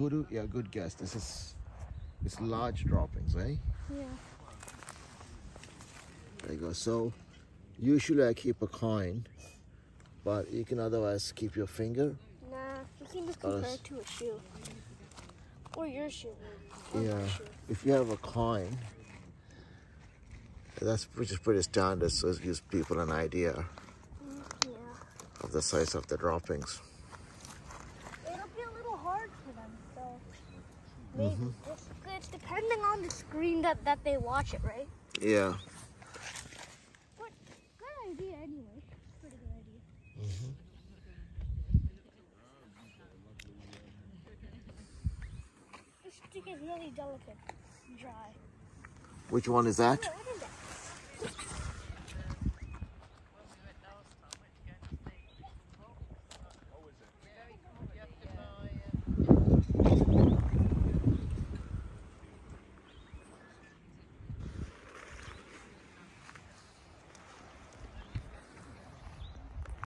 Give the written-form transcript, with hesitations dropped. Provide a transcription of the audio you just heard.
Kudu? Yeah, good guess. It's large droppings, eh? Yeah. There you go. So usually I keep a coin, but you can otherwise keep your finger. Nah, you can just compare it to a shoe. Or your shoe. Or Yeah. my shoe. If you have a coin, which is pretty standard, so it gives people an idea Yeah. of the size of the droppings. It'll be a little hard for them, so maybe it's depending on the screen that they watch it, right? Yeah. But good idea anyway. Pretty good idea. This stick is really delicate and dry. Which one is that? Oh, what is that?